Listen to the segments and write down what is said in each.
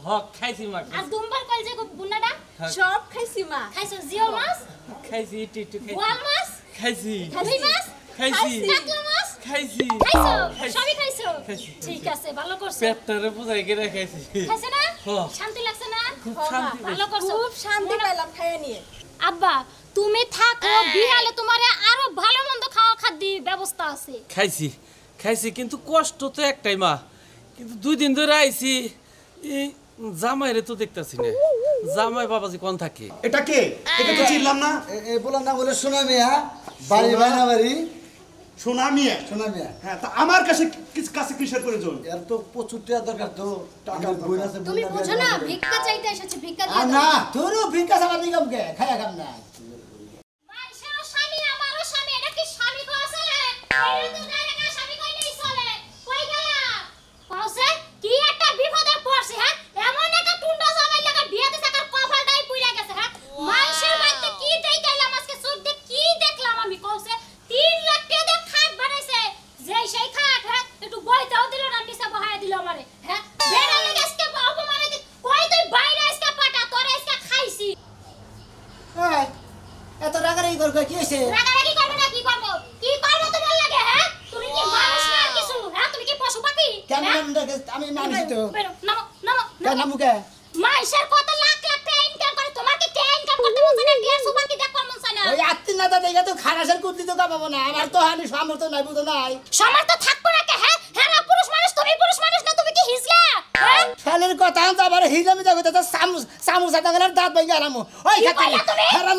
হক খাইছি মা আর দুম্বার কল যে বুনাডা সব খাইছি মা খাইছো জিও মাছ খাইছি একটু খাইছি বোয়াল মাছ খাইছি রুই মাছ খাইছি কাতলা মাছ খাইছি খাইছো সবই খাইছো খাইছি। ঠিক আছে ভালো করছো পেটটারে বুঝাই গেলে খাইছি খাইছে না হ্যাঁ। শান্তি লাগছে না খুব শান্তি ভালো করছো খুব শান্তি পেলাম খাইয়া নিয়ে আব্বা তুমি থাকো বিহালে তোমারে আরো ভালো মন্দ খাওয়া খাদ্যের ব্যবস্থা আছে খাইছি খাইছি কিন্তু কষ্ট তো একটাই মা কিন্তু 2 দিন ধরে আইছি এই জামাইরে তো দেখতাছি না জামাই বাবাজি কোন থাকে এটা কে এটা তো চিনলাম না বললাম না বলে শোনা মিয়া বাড়ি বাইনা বাড়ি সোনা মিয়া শোনা মিয়া হ্যাঁ তা আমার কাছে কিসের প্রয়োজন এর তো প্রচুর টাকা দরকার তো টাকা বই আছে তুমি বুঝো না ভিক্ষা চাইতে এসেছে ভিক্ষা আর দিয়ে না তোরও ভিক্ষা সারা নিগম কে খায়া কাম না মাইশের স্বামী আমারও স্বামী এটা কি স্বামী কইছে এটা তো ডাইরেক্ট স্বামী কই নাই চলে কই গেলা কইছে কি একটা বিপদে পড়ছে হ্যাঁ এমন একটা টুন্ডা জামাই লাগা বিয়ে দিছে তার কপালটাই পুইরা গেছে হ্যাঁ মাইশের বাড়িতে কি দেখাইলাম আজকে চোখ দিয়ে কি দেখলাম আমি কইছে 3 লাখ টাকা দিয়ে খাট বানাইছে যে সেই খাট হ্যাঁ একটু বইতাও দিল না নিচে বহায় দিল আমারে হ্যাঁ বেড়া লাগে আজকে অপমানে কই তুই বাইরে আজকে পাটা তোরে আজকে খাইছি এই এত রাগারাগি করবে কি হইছে রাগারাগি করবে না কি করব কি করব তোমার লাগে হ্যাঁ তুমি কি মানুষ না আর কিছু হ্যাঁ তুমি কি পশু পাখি কেমন আমি মানুষ তো বেরো নামো নামো কেন মুকে মাইশের কত লাখ লাখ টাকা ইনকাম করে তোমার কি টাকা ইনকাম করতে মন চায় না কি আর সুপাকি দেখো মন চায় না ওই আত্মীয় নাতা দেখে তো খারাসের কুর্তি তো কামাবো না আমার তো হানি সামর্থ্য নাই বুঝো নাই সমর্থ থাকবো না কে হ্যাঁ হ্যাঁ না পুরুষ মানুষ তুমি পুরুষ মানুষ না তুমি কি হিজলা হ্যাঁ ফেলের কথা আনতে আবার হিজামি যাবে তো সামুসা টাকার দাঁত ভাঙি আরামো ওই কি খাতে কইলা তুমি? হেরা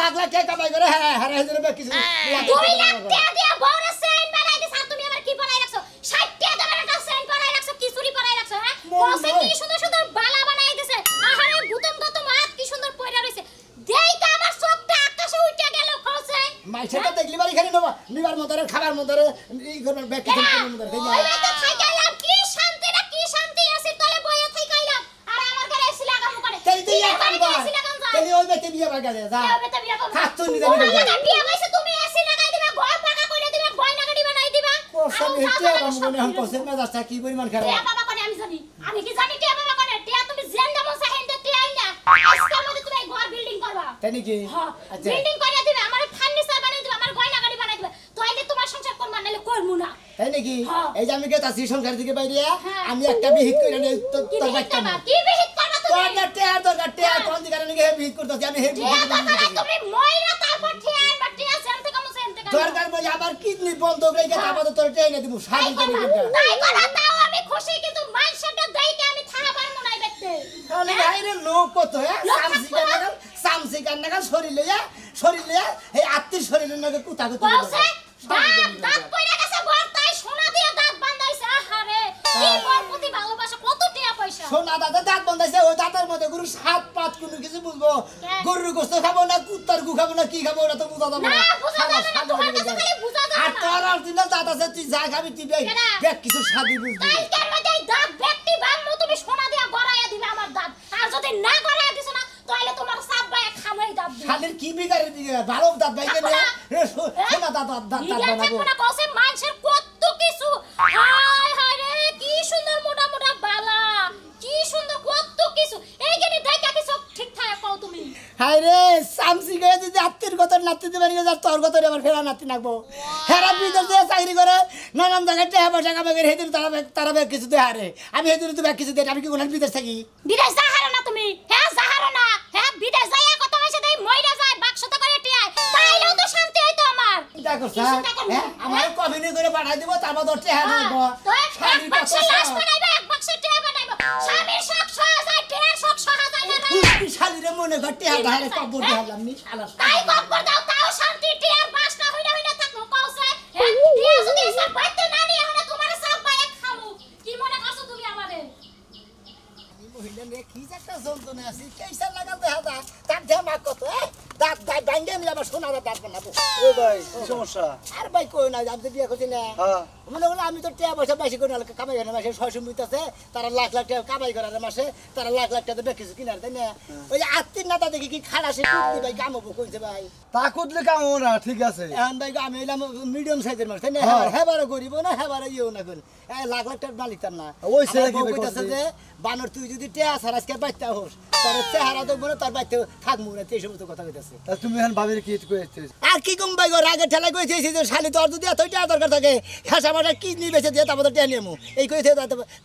লাখ লাখ কে কামাই করে হেরা হিজরে কিছু 2 লাখ টাকা দিয়া বউরে চেইন বানাই দিছ আর তুমি আবার কি বানাই রাখছো 60 টাকা দামের একটা চেইন বানাই রাখছো কি চুরি বানাই রাখছো হ্যাঁ কসে কি সুন্দর সুন্দর বালা বানাই দিছে আহারে গুতম গতম হাত কি সুন্দর পয়রা রইছে দেইতা আমার চোখটা আকাশে উঠে গেল কসে মাইছেটা দেখলি বাড়ি খালি নেবা নিবার মন্তরে খাবার মন্তরে এই করবার ব্যাগ কিছু করবার মন্তরে তাই না ওই তো থাইকাইলাম কি শান্তি না কি শান্তি আছে তলে বইয়া থাইকাইলাম আর আমার ঘরে এসি লাগামু করে তাই তুই এক কাম কর এসি লাগাম যা তাই ওই বেতে বিয়ে বাগা দে যা এবে তো বিয়া করব খাত তুই নিতে তোমার নিবে লাগা বিয়া হইছে তুমি এসি লাগাই দিবা ঘর পাকা করে দিবা গয়না গাড়ি বানাই দিবা কোসা হেতে আমার মনে হন কোসের মেজাজটা কি পরিমাণ খারাপ টিয়া বাবা করে আমি জানি আমি কি জানি টিয়া বাবা করে টিয়া তুমি জেন্ডা মসা হেন্ডে টিয়া আইনা আজকের মধ্যে তুমি ঘর বিল্ডিং করবা তাই নাকি হ্যাঁ আচ্ছা বিল্ডিং করে দিবে আমার ফার্নিচার বানাই দিবে আমার গয়না গাড়ি বানাই দিবে তাইলে তোমার সংসার করবা নালে করমু না তাই নাকি হ্যাঁ। এই যে আমি গেতাছি সংসার থেকে বাইরে হ্যাঁ। আমি একটা বিহিত করে নেই কি তোর বিহিত বাচ্চা করবা কি বিহিত করবা তোর তুমি না টেয়ার দরকার টেয়ার কোন দিকে নাকি হে বিহিত করতেছি আমি হে টিয়া বাবা তুমি মইরা তারপর টিয়া আনবা টিয়া জানতে কম জানতে কম দরকার বলে আমার কিডনি বন্ধ করে গেছে আবার তোর ট্রেনে দিব স্বাধীন করে দিবি তাই করা তাও আমি খুশি কিন্তু মাইশাটা দেইতে আমি থাকা পারমু না দেখতে তাহলে বাইরে লোক কত হ্যাঁ লোক সামসি কান্নাগাল শরীর লইয়া এই আত্মীয় শরীরের নাকি কুতা কুতা বলছে দাঁত পয়রা গেছে বর তাই সোনা দিয়ে দাঁত বাঁধাইছে আহারে কি মোর প্রতি ভালোবাসা কত টাকা পয়সা সোনা দাদা দাঁত বন্ধাইছে ওই দাঁতের মধ্যে গরু সাত পাঁচ কোনো কিছু বুঝবো গরুর গোস্ত খাবো না কুত্তার গু খাবো না কি খাবো ওটা তো বুঝা যাবে না বুঝা যাবে না তোমার কাছে খালি বুঝা যাবে আর না তোর আর তিনটা দাঁত আছে তুই যা খাবি তুই ব্যাগ কিছু স্বাদই বুঝবি তাই কেন মধ্যে দাঁত ব্যক্তি বানমু তুমি সোনা দিয়া গড়াইয়া দিবে আমার দাঁত আর যদি না গড়াইয়া দিছ না তাহলে তোমার সাপ বায়া খামাই দাঁত দিবে শালের কি বিগারে দিকে ভালো দাঁত ভাইকে নিয়ে সোনা দাঁত বানাবো না কসে মানুষের কত কিছু হায় হায় রে কি সুন্দর মোটা মোটা বালা কি সুন্দর কত কিছু এইখানে দেখা কিছু ঠিকঠাক পাও তুমি হায় রে সামসি গয়ে যদি আত্মীর কথা নাতি দেবেন যা তোর কথা আবার ফেরা নাতি নাকবো হেরা বিদেশ দিয়ে চাকরি করে নানান জায়গায় টাকা পয়সা কামাই হেদিন তারা ব্যাগ কিছু দেয় হারে আমি হেদিন তো ব্যাগ কিছু দেয় আমি কি কোনো বিদেশ থাকি বিদেশ যাহারো না তুমি হ্যাঁ যাহারো না হ্যাঁ বিদেশ যাইয়া কত পয়সা দেই মইরা যায় বাক্সতে করে টিয়ায় তাইলেও তো শান্তি হইতো আমার চিন্তা করছ হ্যাঁ আমার কমিনি করে পাঠাই দিব তারপর তোর টাকা দেব এক বাক্স লাশ বানাইবে এক বাক্স টিয়া বানাইবে স্বামীর শখ সহা যায় টিয়ার শখ সহা যায় না শালিরে মনে কর টাকা ধারে কবর দিলাম নি শালা তাই কবর দাও তাও শান্তি টিয়ার বাস না হইনা হইনা থাকবো কওছে হ্যাঁ টিয়া যদি সব বাইতে না নিয়ে হলে তোমার সব বাইয়ে খামু কি মনে করছো তুমি আমারে মহিলা নিয়ে কি একটা যন্ত্রণা আছে কেসা লাগাল দেখা তার ধামা কত দাঁত দাঁত ভাঙ্গে আমি আবার সোনার দাঁত বানাবো। ও ভাই কি সমস্যা? আর ভাই কই না আমি তো বিয়ে করছি না হ্যাঁ মনে হলো আমি তো টাকা পয়সা বেশি করে কামাই করে মাসে 600 মিনিট আছে তারা লাখ লাখ টাকা কামাই করার মাসে তারা লাখ লাখ টাকা বেশ কিছু কিনার তাই না ওই যে আত্মীয় নাতা দেখি কি খালাসে কুটনি ভাই কামাবো কইছে ভাই তা কুদলে কামো না ঠিক আছে। এখন ভাই আমি হইলাম মিডিয়াম সাইজের মানুষ তাই না হ্যাঁ। হেবারও গরিব না হেবারও ইয়েও না করি লাখ লাখ টাকার মালিক তার না ওই ছেলে কি আমার বউ ভাই কইতাছে করছে? যে বানর তুই যদি টেয়া ছাড়া আজকে বাচ্চা হোস তার চেহারা দেখবো না তার বাচ্চা থাকবো না এই সমস্ত কথা কইতাছে তা তুমি এখন ভাবির কি কইতে? আর কি কম ভাই রাগে ঠেলা কইছে যে শালি তোর যদি এত টাকা দরকার থাকে হাসা মাসা কি নিয়ে বেঁচে দিয়ে তারপর টেয়া নিয়ে এই কইছে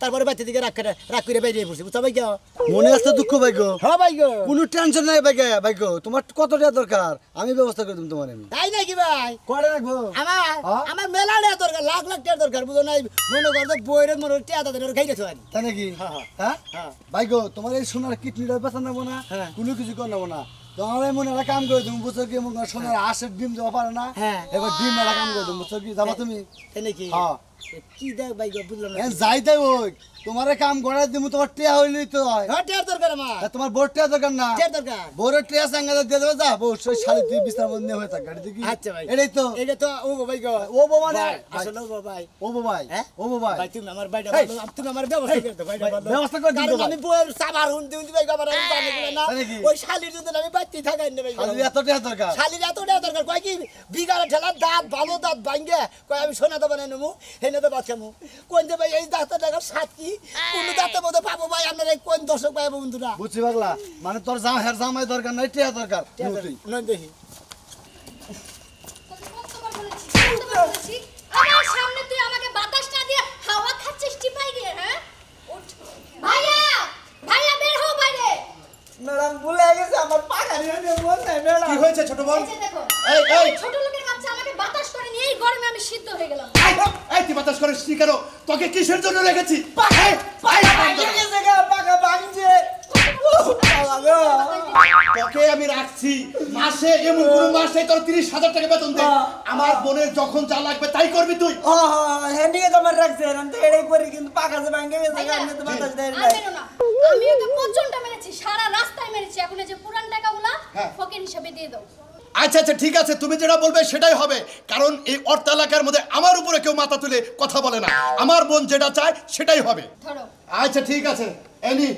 তারপরে বাচ্চা দিকে রাগ করে বেরিয়ে পড়ছি বুঝছো ভাই কেউ মনে আছে দুঃখ ভাই গো? হ্যাঁ ভাই গো কোনো টেনশন নাই ভাই গো তোমার কত টাকা দরকার আমি ব্যবস্থা করে দিম তোমার। আমি তাই নাকি ভাই কয়টা রাখবো? আমার হ্যাঁ? আমার মেলা টাকা দরকার লাখ লাখ টাকা দরকার বুঝো নাই মনে করতে বইয়ের মনে টাকা তাদের খাই গেছো আর তাই নাকি? হ্যাঁ, হ্যাঁ হ্যাঁ। ভাই গো তোমার এই সোনার কিডনিটা বেচা নেবো না, হ্যাঁ। কোনো কিছু করে নেবো না। তোমার মনে একটা কাম করে তুমি বুঝছো কি সোনার হাঁসের ডিম দেওয়া পারে না, হ্যাঁ। এবার ডিম মেলা কাম করে তুমি বুঝছো কি যাবা তুমি? তাই নাকি হ্যাঁ কি দেখ ভাই গো বুঝলাম না যাই তাই ওই তোমার কাম করাই দিব, তোমার টিয়া হইলেই তো হয়। হ্যাঁ টাকা দরকার আমার তা তোমার বোর টিয়া দরকার না, টাকা দরকার বোরের টিয়া সাঙ্গা দিয়ে দেবে যা বউ সেই শালি তুই বিছানার মধ্যে হয়ে থাক গাড়ি দেখি। আচ্ছা ভাই এটাই তো এটা তো ও ভাই গো ও বউ মানে ভাই, আসলে ও ভাই ও বউ ভাই হ্যাঁ? ও বউ ভাই ভাই তুমি আমার বাইটা এই, ভালো তুমি আমার ব্যবস্থা করে দাও ভাইটা ভাই, ভালো ব্যবস্থা করে দিতে কারণ ভাই। আমি বইয়ের সাবার হুন দিউনি ভাই আমার আমি জানি না তাই নাকি? ওই শালির জন্য আমি বাচ্চি থাকাই না ভাই গো। শালির এত টিয়া দরকার? শালির এত টাকা দরকার কয় কি বিঘার ঠেলা দাঁত ভালো দাঁত ভাঙ্গে কয় আমি সোনা দেবো না নেবো হেনে তো বাচ্চামু কোন যে ভাই এই দাঁতের টাকার সাত কি কোন দাঁতের মধ্যে পাবো ভাই আপনার এই কোন দর্শক পাবো বন্ধুরা বুঝছি পাগলা, মানে তোর হের জামাই দরকার নাই, টিয়া দরকার তুই। নয় দেখি আমার সামনে তুই আমাকে বাতাস না দিয়ে হাওয়া খাচ্ছিস টিপাই গিয়ে হ্যাঁ ওঠ ভাইয়া ভাইয়া বের হও বাইরে ম্যাডাম ভুলে গেছে আমার পাকা নিয়ে মন নাই ম্যাডাম কি হয়েছে ছোট বোন? এই যে দেখো এই, এই। ছোট লোকের বাচ্চা আমাকে বাতাস করে নিয়ে এই গরমে আমি সিদ্ধ হয়ে গেলাম এই, এই তুই বাতাস করিস নি কেন? তোকে কিসের জন্য রেখেছি? এই, পাকা ভাঙছে তোকে আমি রাখছি মাসে, এমন কোন মাস নেই তোর 30,000 টাকা বেতন দে। আমার বোনের যখন যা লাগবে তাই করবি তুই। হ্যান্ডিকে তোমার রাখছে আমি তো এটাই করি কিন্তু পাকা যে ভাঙে গেছে ভাইয়া, আমি তো বাতাস দেয় আর মেরো না। আমি ওকে পর্যন্ত মেরেছি সারা রাস্তায় মেরেছি এখন এই যে পুরান টাকাগুলা হ্যাঁ। ফকির হিসেবে দিয়ে দাও আচ্ছা আচ্ছা ঠিক আছে, তুমি যেটা বলবে সেটাই হবে, কারণ এই অর্থ এলাকার মধ্যে আমার উপরে কেউ মাথা তুলে কথা বলে না। আমার বোন যেটা চায় সেটাই হবে। ধরো আচ্ছা ঠিক আছে, এনি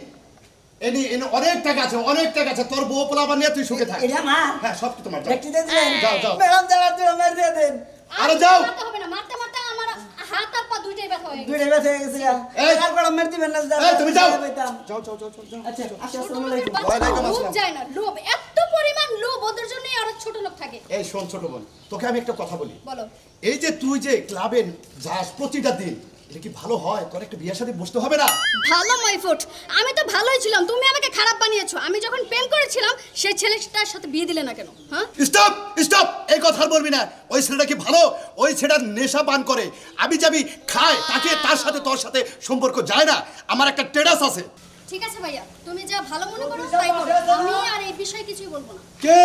এনি এনি অনেক টাকা আছে, অনেক টাকা আছে। তোর বউ পোলাপান নিয়ে তুই সুখে থাক। এটা আমার হ্যাঁ সব কি তোমার? যাও। ব্যক্তি দিয়ে দিবেন যাও, যাও। ম্যাডাম যারা তুই আমার দিয়ে দেন আরে যাও। মারতে হবে না মারতে মারতে আমার হাত আর পা দুইটাই ব্যথা হয়ে গেছে দুইটা বেঁচে হয়ে গেছে এই। আর বড় মেরে দিবেন না এই তুমি যাও। পাইতাম। যাও যাও যাও যাও, যাও। আচ্ছা ছোট আসসালামু লোকের আলাইকুম বাচ্চা ওয়ালাইকুম লোভ আসসালাম। যায় না লোভ এত পরিমাণ লোভ ওদের জন্যই আরো ছোট লোক থাকে এই শোন ছোট বোন, তোকে আমি একটা কথা বলি। বলো এই যে তুই যে ক্লাবে যাস প্রতিটা দিন, এটা কি ভালো হয়? তোর একটা বিয়ের সাথে বসতে হবে না? ভালো মাইফুট আমি তো ভালোই ছিলাম তুমি আমাকে খারাপ বানিয়েছো আমি যখন প্রেম করেছিলাম সেই ছেলেটার সাথে বিয়ে দিলে না কেন হ্যাঁ স্টপ স্টপ, এই কথা আর বলবি না। ওই ছেলেটা কি ভালো? ওই ছেলেটা নেশা পান করে, আমি যাবি খায়, তাকে তার সাথে তোর সাথে সম্পর্ক যায় না। আমার একটা টেরাস আছে। ঠিক আছে ভাইয়া তুমি যা ভালো মনে করো তাই করো আমি আর এই বিষয়ে কিছুই বলবো না কে?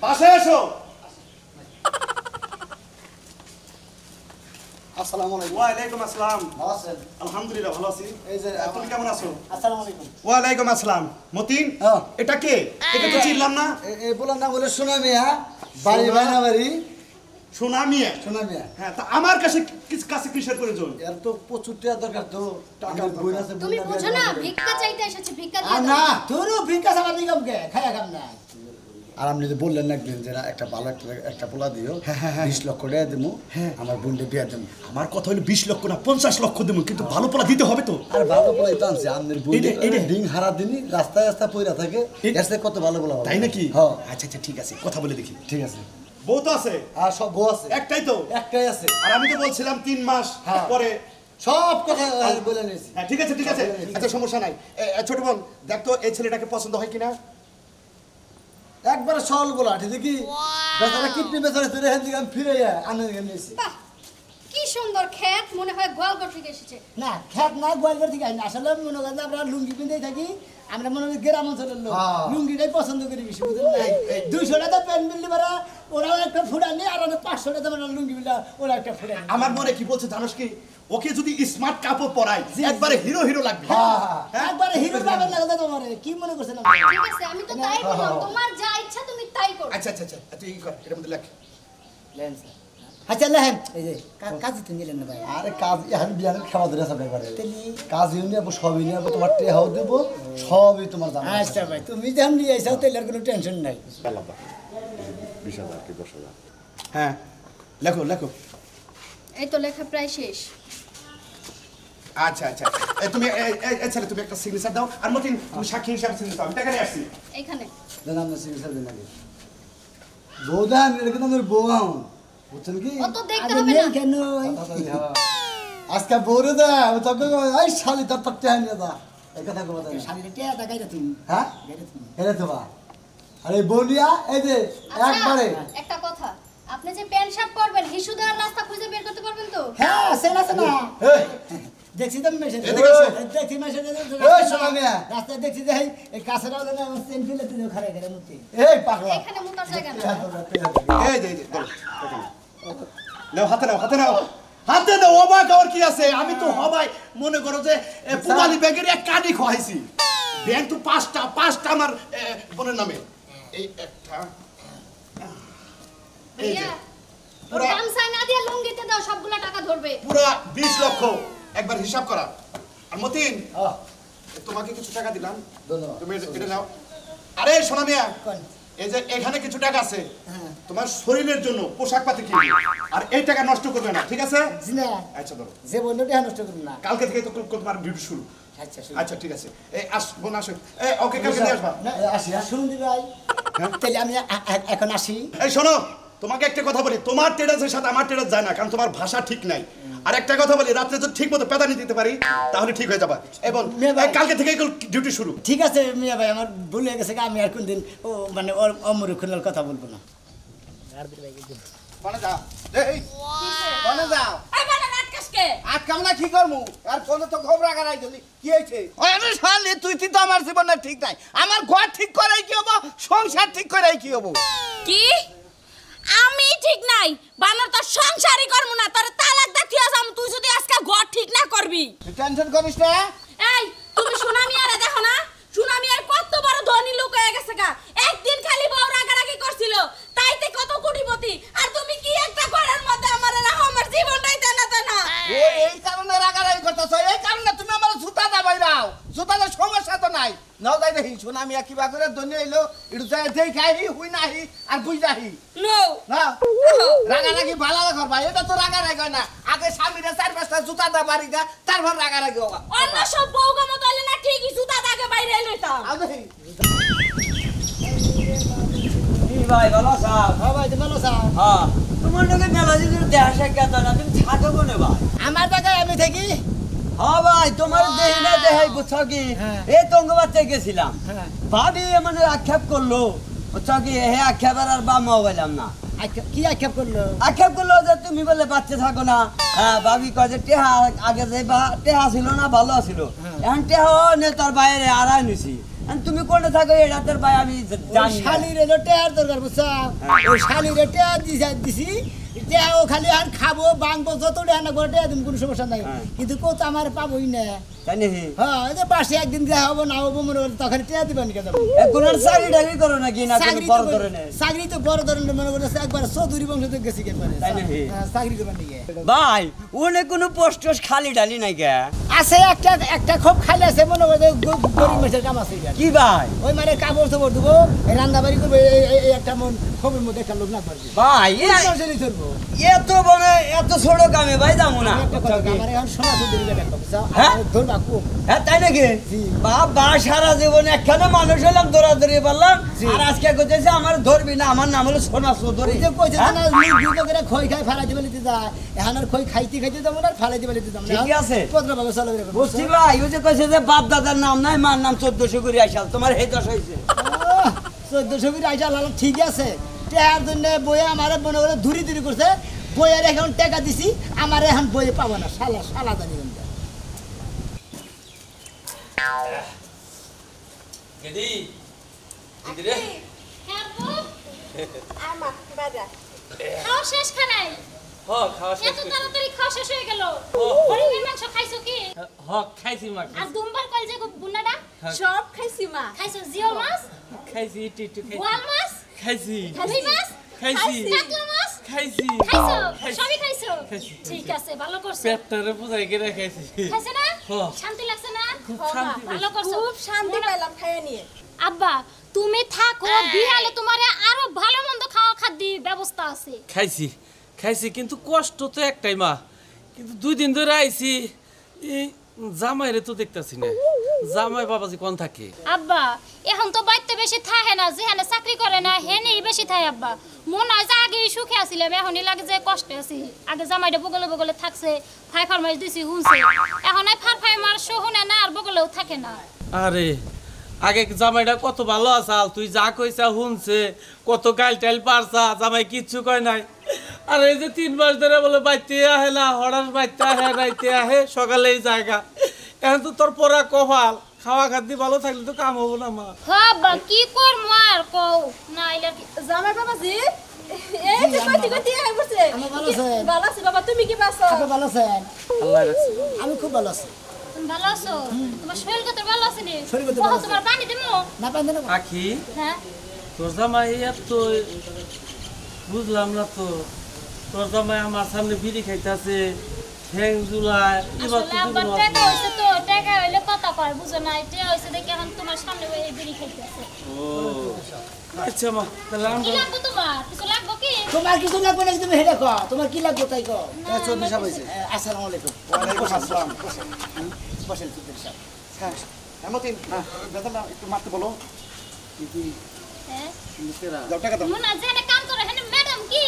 পাশে এসো। আসসালামু আলাইকুম। ওয়ালাইকুম আসসালাম। ভালো আছেন? আলহামদুলিল্লাহ ভালো আছি। এই যে তুমি কেমন আছো? আসসালামু আলাইকুম ওয়ালাইকুম আসসালাম। মতিন, হ্যাঁ। এটা কে? এটা তো চিনলাম না। এই বলার নাম বলে সোনা মিয়া, বাড়ি বাইনা বাড়ি সোনা মিয়া। সোনা মিয়া। হ্যাঁ, তা আমার কাছে কিসের প্রয়োজন? এর তো প্রচুর টাকা দরকার তো, টাকা বই আছে তুমি বুঝো না ভিক্ষা চাইতে এসেছি ভিক্ষা আর দিয়ে না দাও তোরও ভিক্ষা সারা নিগম কে খায়া কাম না আর আপনি যে বললেন না একদিন যে না একটা ভালো একটা পোলা দিও, 20 লক্ষ টাকা দেবো, আমার বোনকে বিয়ে দেবো। আমার কথা হলো 20 লক্ষ না 50 লক্ষ দেবো, কিন্তু ভালো পোলা দিতে হবে তো। আর ভালো পোলাই তো আনছে আপনার বোন এইটা। ডিং হারা দিনই রাস্তায় রাস্তায় পইরা থাকে, এর থেকে কত ভালো পোলা হবে। তাই নাকি? হ্যাঁ আচ্ছা আচ্ছা ঠিক আছে, কথা বলে দেখি। ঠিক আছে। বউ তো আছে? আর সব বউ আছে? একটাই তো? একটাই আছে। আর আমি তো বলছিলাম 3 মাস হ্যাঁ। পরে। সব কথা বলে নিয়েছি। হ্যাঁ ঠিক আছে ঠিক আছে, আচ্ছা সমস্যা নাই। ছোট বোন দেখ তো এই ছেলেটাকে পছন্দ হয় কিনা। একবারে সরল বলা ঠিক কি বেচারা কিডনি বেচারা তুই এখান থেকে আমি ফিরে আনে নিয়েছি। বাহ কি সুন্দর ক্ষেত মনে হয় গোয়ালঘর থেকে এসেছে না খেত না গোয়ালঘর থেকে আইনি আসলে মনে করেন যে আমরা লুঙ্গি পিঁধেই থাকি আমরা মনে করি গ্রাম অঞ্চলের লোক হ্যাঁ। লুঙ্গিটাই পছন্দ করি বেশি বুঝলেন না 200 টাকা প্যান্ট বিল্লি মারা ওরাও একটা ফুড়া নিয়ে আর 500 টাকা মানে লুঙ্গি বিল্লা ওরা একটা ফুড়া নিয়ে। আমার মনে কি বলছে জানোস কি, ওকে যদি স্মার্ট কাপড় পরাই একবারে হিরো হিরো লাগবে। একবারে হিরো বাবা লাগবে তোমারে কি মনে করছেন আপনি? ঠিক আছে আমি তো তাই বললাম, তোমার যা ইচ্ছা তুমি তাই করো। আচ্ছা আচ্ছা আচ্ছা তুই কি কর এর মধ্যে লেখ। Lane sir. আচ্ছা লেন এই যে কাজ দিতে নিলেন না ভাই। আরে কাজ এখন বিয়ানের খাওয়া ধরে আছে একবারে তেলি কাজ ইউনি আপু সবই নিয়ে তোমার টেহাও দেবো সবই তোমার দাম আচ্ছা ভাই তুমি যেমন নিয়ে আইসাও তাহলে আর কোনো টেনশন নাই। 20,000 কি 10,000? হ্যাঁ লেখো লেখো। এই তো লেখা প্রায় শেষ। আচ্ছা আচ্ছা তুমি ছেলে তুমি একটা সিগনেচার দাও আর মতিন তুমি সাক্ষী হিসাবে সিগনেচার দাও। আমি টাকা নিয়ে আসছি। এখানে দেন আমরা সিগনেচার দিন আগে বৌদান এটা কিন্তু আমার বউ বুঝছেন কি অত দেখতে আগে হবে নেই না। কেন আজকে বউরে দা আমি তোকে এই শালি তোর তোর টেহা নিয়ে দা এই কথা কথা শালিরে টিয়া টাকাইরা তুমি হ্যাঁ গাইরা তুমি হেরে তো বা আরে বলিয়া এই যে একবারে একটা কথা, আপনি যে প্যান্ট শার্ট পরবেন হিসু দেওয়ার রাস্তা খুঁজে বের করতে পারবেন তো? হ্যাঁ সেনা সেনা এই দেখছি তো মেসেজ এদিকে আসো। দেখছি মেসেজ এই শোনা মিয়া। রাস্তায় দেখছি যে এই কাছেরাও যেন আমার চেন ফেলে তুই খারে খারে মুতি এই পাগলা এখানে মোটার জায়গা না। এই যে বলো নাও হাতে নাও হাতে নাও হাতে নাও। অবাক আর কি আছে, আমি তো হবাই মনে করো যে পুবালি ব্যাংকের এক কানি খোয়াইছি। ব্যাংক তো পাঁচটা আমার বোনের নামে। এই একটা এই যে ভাইয়া, ওর গামছা না দিয়ে লুঙ্গিতে দাও, সবগুলা টাকা ধরবে। পুরো 20 লক্ষ একবার হিসাব করা। আর মতিন তোমাকে কিছু টাকা দিলাম, ধন্যবাদ। তুমি এটা নাও। আরে সোনা মিয়া, এই যে এখানে কিছু টাকা আছে তোমার শরীরের জন্য পোশাক পাতি কিনবে, আর এই টাকা নষ্ট করবে না, ঠিক আছে? জিনা আচ্ছা ধরো, যে বন্ধু টিয়া নষ্ট করুন না। কালকে থেকে তো তোমার ডিউটি শুরু। আচ্ছা আচ্ছা ঠিক আছে, এই বোন আসো। এই ওকে কালকে নিয়ে আসবা। না আসি শুনুন দি ভাই তাহলে আমি এখন আসি। এই শোনো, তোমাকে একটা কথা বলি, তোমার টেরাসের সাথে আমার টেরাস যায় না, কারণ তোমার ভাষা ঠিক নাই। আর একটা কথা বলি, রাত্রে যদি ঠিক মতো পেদানি দিতে পারি তাহলে ঠিক হয়ে যাবে। এবং কালকে থেকে ডিউটি শুরু। ঠিক আছে মিয়া ভাই, আমার ভুল হয়ে গেছে, আমি আর কোনদিন ও মানে ওর অমরুক্ষণের কথা বলবো না। কোনে যাও এই কোনে যাও এই বানা আটকাসকে আজকাল না কি করমু আর কোন তো খবর আগারাই দিলি কি হইছে আরে শালি তুই তো আমার জীবনে ঠিক নাই আমার ঘর ঠিক করাই কি হবো সংসার ঠিক করাই কি হবো কি আমি ঠিক নাই বানর তো সংসারই করব না তোর তালাক দাতিয়া যাম তুই যদি আজকে ঘর ঠিক না করবি তুই টেনশন করিস না এই তুমি সুনামি আরে দেখো না সুনামি আর কত বড় ধনী লোক হয়ে গেছে গা একদিন খালি বউ রাগারাগি করছিল তাইতে কত কোটিপতি আর তুমি কি একটা ঘরের মধ্যে আমার রাখো আমার জীবনটাই তেনা তেনা এই কারণে রাগারাই করতেছ এই কারণে তুমি আমার জুতা দাবাই দাও জুতার সমস্যা তো নাই নাও যাই দেখি সুনামি কিবা করে দনি হইলো একটু যাই দেখাই হুই নাহি আর বুঝ যাহি নো না রাগারাগি ভালো করবা এটা তো রাগারাগি হয় না আগে স্বামীরা 4-5টা জুতা দা বাড়ি দা তারপর রাগারাগি হওয়া অন্য সব বউগা মত হইলে না ঠিকই জুতা দাগে বাইরে লইতাম আও দেখি ভাই ভালো আছো? হ্যাঁ ভাই ভালো স্যার। হ্যাঁ তোমার লোকে মেলা যদি দেখা সাক্ষাৎ না তুমি থাকো কোনে ভাই? আমার জায়গায় আমি থাকি। হ্যাঁ ভাই তোমার দেহি না দেহাই বুঝছো কি হ্যাঁ। এই তঙ্গবাচ্চা গেছিলাম হ্যাঁ। ভাবি মানে আক্ষেপ করলো বুঝছো কি হে আক্ষেপের আর বা মোবাইলাম না কি আক্ষেপ করলো? আক্ষেপ করলো যে তুমি বলে বাচ্চা থাকো না। হ্যাঁ ভাবি কয় যে টেহা আগে যে টেহা ছিল না ভালো ছিল এখন টেহা নে তোর বাইরে আড়াই নিছি তুমি কোনে থাকো এই রাতের ভাই আমি জানি না। শালি রে টেয়ার দরকার বুঝছা ওই শালি রে টেয়ার দিছি টেয়া ও খালি আর খাবো বাংবো যত টেয়া না করে টেয়া দিন কোনো সমস্যা নাই কিন্তু কত আমার পাবোই না। তাই নাকি হ্যাঁ এই যে পাশে একদিন দেখা হবো না হবো মনে করে তখন টেয়া দিবেন কেন? এখন আর চাকরি টাকরি করো নাকি না কোনো বড় ধরনের? চাকরি তো বড় ধরনের মনে করছে একবার চৌধুরী বংশ থেকে গেছি একবারে তাই নাকি? চাকরি করবেন নাকি? ভাই ওনে কোনো পোস্ট খালি ডালি নাই কে? আছে একটা খুব খালি আছে মনে করে গরিব মেসের কাম আছে কি ভাই ওই মানে কাপড় চোপড় দেবো রান্না বাড়ি করবো এই একটা মন খবরের মধ্যে একটা লোক না পারবে ভাই চলবো এত বড় এত ছোট কামে ভাই যাবো না। আমার এখন সোনা চৌধুরী হ্যাঁ? ধরবা খুব হ্যাঁ তাই নাকি? বাবা সারা জীবন একখানে মানুষ হলাম দৌড়াদৌড়ি পারলাম আর আজকে কইতেছে আমার ধরবি না আমার নাম হলো সোনা চৌধুরী। কইছে না করে খই খাই ফালাই দিবে নিতে যায় এখন আর খই খাইতে যাবো না ফালাই দিবে নিতে যাবো ঠিকই আছে। ভদ্রভাবে চলে বুঝছি ভাই ওই যে কইছে যে বাপ দাদার নাম নাই মার নাম 1400 করে আইসাল তোমার এই দশ হয়েছে 1400 করে আইসা লাল ঠিক আছে টেহার জন্য বইয়ে আমার মনে করে ধুরি করছে বইয়ের এখন টাকা দিছি আমার এখন বইয়ে পাবো না শালা জানি গেদি গেদি রে হ্যাঁ আপু, আমা বাজা খাও শেষ খানাই। খাওয়া শেষ এত তাড়াতাড়ি খাওয়া শেষ হয়ে গেল ও। হরিণের মাংস খাইছো কি খাইছি মা আর দুম্বার কল যে বুনাটা সব খাইছি মা খাইছো জিও মাছ খাইছি একটু বোয়াল মাছ খাইছি রুই মাছ খাইছি কাতলা মাছ খাইছি খাইছো খাইছি। সবই খাইছো খাইছি। ঠিক আছে ভালো করছো পেটটারে বুঝাই করে খাইছি খাইছে না হ্যাঁ। শান্তি লাগছে না খুব শান্তি ভালো করছো খুব শান্তি পেলাম খাইয়া নিয়ে আব্বা তুমি থাকো বিয়ালে তোমারে আরো ভালো মন্দ খাওয়া খাদ্য ব্যবস্থা আছে খাইছি কিন্তু কষ্ট তো একটাই মা কিন্তু 2 দিন ধরে আইছি এই জামাইরে তো দেখতাছি না জামাই বাবাজি কোন থাকে আব্বা এখন তো বাইতে বেশি থাকে না যেখানে চাকরি করে না হেনেই বেশি থাকে আব্বা মনে হয় যে আগে সুখে আছিলাম এখনই লাগে যে কষ্টে আছি আগে জামাইটা বগলে বগলে থাকছে ফাই ফারমাইশ দিছি হুনছে এখন এই ফার মার শুনে না আর বগলেও থাকে না আরে আগে জামাইটা কত ভালো আসাল তুই যা কইছা শুনছে কত গাইল টাইল পারছা জামাই কিচ্ছু কয় নাই আর এই যে 3 মাস ধরে বলে বাইতে আহে না হঠাৎ বাইতে আহে রাইতে আহে সকালেই জায়গা এখন তো তোর পরা কপাল খাওয়া খাদ্য ভালো থাকলে তো কাম হবো না মা আব্বা কি করব আর কও না আইলে জামাই বাবাজি এই যে কইতে কইতে আই বসে আমি ভালো আছি। ভালো আছি বাবা তুমি কি পাছো আপনি ভালো আছেন আল্লাহ রাখছে আমি খুব ভালো আছি তুমি ভালো আছো তোমার শরীর কত ভালো আছে নি শরীর কত ভালো আছে। তোমার পানি দিমু না পাইন না আখি হ্যাঁ তোর জামাই এত বুঝলাম না তো তোর জামাই আমার সামনে বিড়ি খাইতেছে ঠ্যাং ঝুলায় এবার আসলে আব্বা টাকা হইছে তো টাকা হইলে কথা কয় বুঝো না এটা হইছে দেখি এখন তোমার সামনে এই বিড়ি খাইতেছে আচ্ছা মা তাহলে কি আমরা লাগবে তোমার কিছু লাগবে কি তোমার কিছু লাগবে না তুমি হেডে কো তোমার কি লাগবে তাই কো চৌধুরী সাহেব হয়েছে আসসালামু আলাইকুম ওয়ালাইকুম আসসালাম বসেন চৌধুরী সাহেব হ্যাঁ হেমতিন দাদা একটু মারতে বলো হ্যাঁ যাও টাকা দাও মনে আছে এনে কাম করে হেনে ম্যাডাম কি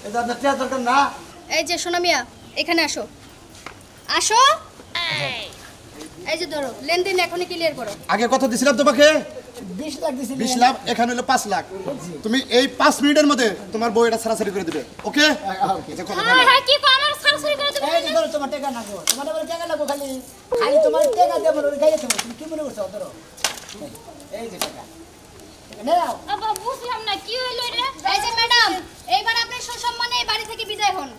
এটা আপনার টিয়া দরকার না এই যে সোনা মিয়া এখানে আসো আসো এই যে ধরো লেনদেন এখনই ক্লিয়ার করো আগে কত দিছিলাম তোমাকে 20 লাখ দিছি 20 লাখ এখানে হলো 5 লাখ তুমি এই 5 মিনিটের মধ্যে তোমার বউ এটা ছাড়াছাড়ি করে দিবে ওকে আচ্ছা কথা হ্যাঁ হ্যাঁ কি কো আমার সারসারি করে তুমি এই যে ধরো তোমার টাকা নাগো তোমার বলে টাকা নাগো খালি খালি তোমার টাকা দেব বলে গাইয়ে তুমি তুমি কি মনে করছো ধরো এই যে টাকা নাও আব্বা বুঝলাম না কি হইলো রে এই যে ম্যাডাম এইবার আপনি সসম্মানে এই বাড়ি থেকে বিদায় হন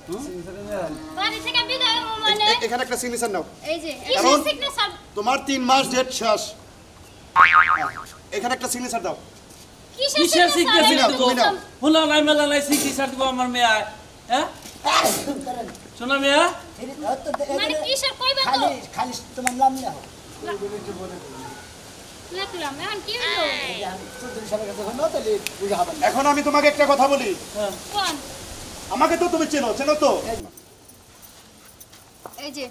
বাড়ি থেকে বিদায় হবো মানে এখানে একটা সিগনেচার নাও এই যে কিসের সিগনেচার তোমার 3 মাস ডেট শেষ এখানে একটা সিগনেচার দাও কিসের সিগনেচার নাও, দিব তুমি নাও। ফুলা নাই মেলা নাই সিগনেচার দিব আমার মেয়ে হ্যাঁ শোনা মেয়া মানে কিসের কইবে তো খালি খালি তোমার নাম নাও লাগলাম এখন কি হইলো চৌধুরী সাহেবের কাছে হলো তাহলে বুঝা হবে না এখন আমি তোমাকে একটা কথা বলি কোন আমাকে তো তুমি চেনো তো এই যে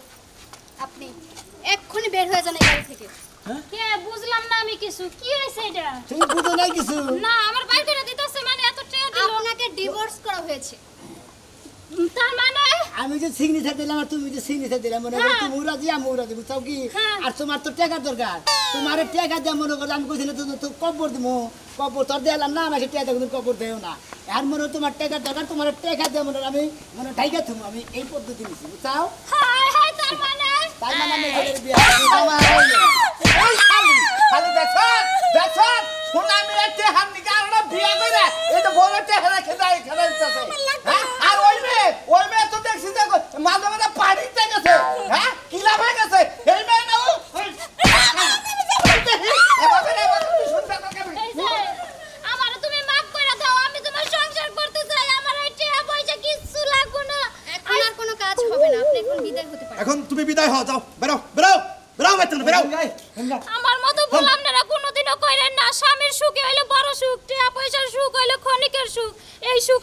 আপনি এক্ষুনি বের হয়ে যান এই বাড়ি থেকে কে বুঝলাম না আমি কিছু কি হইছে এটা তুমি বুঝো নাই কিছু না আমার বাইর করে দিতেছে মানে এত টাকা দিল আপনাকে ডিভোর্স করা হয়েছে তার মানে আমি যে সিগনেচার দিলাম আর তুমি যে সিগনেচার দিলাম মনে করো তুমি রাজি আমি রাজি বুঝছো কি হ্যাঁ। আর তোমার তো টাকার দরকার তোমার টাকা দিয়ে মনে করো আমি কইছি না তো কবর দিমু কবর তোর দিলাম না আমি টাকা দিয়ে কবর দেও না আর মনে হয় তোমার টাকার দরকার তোমার টাকা দিয়ে মনে আমি মনে টাইকা তুমি আমি এই পদ্ধতি নিছি বুঝছো হাই হাই তার মানে তাই মানে আমি ঘরের বিয়া আমার খালি দেখছ সোনা মিয়া টেহার নিকে আর বিয়া কইরা এই তো বড় টেহার রেখে যায় এখানে দিতেছে হ্যাঁ আর ওই মেয়ে তো দেখছি যে মাঝে মাঝে পানিতে গেছে হ্যাঁ কি লাভ হয়ে গেছে এই মেয়ে না এই যে আমারে তুমি মাফ করে দাও আমি তোমার সংসার করতে চাই আমার এই টাকা পয়সা কিছু লাগবে না এখন আর কোনো কাজ হবে না আপনি এখন বিদায় হতে পারেন এখন তুমি বিদায় হও যাও বেরো বেরো বেরো বেতন বেরো আমার মতো ভুল আপনারা কোনোদিনও কইরেন না স্বামীর সুখ হইলে বড় সুখ টাকা পয়সার সুখ হইলে ক্ষণিকের সুখ এই সুখ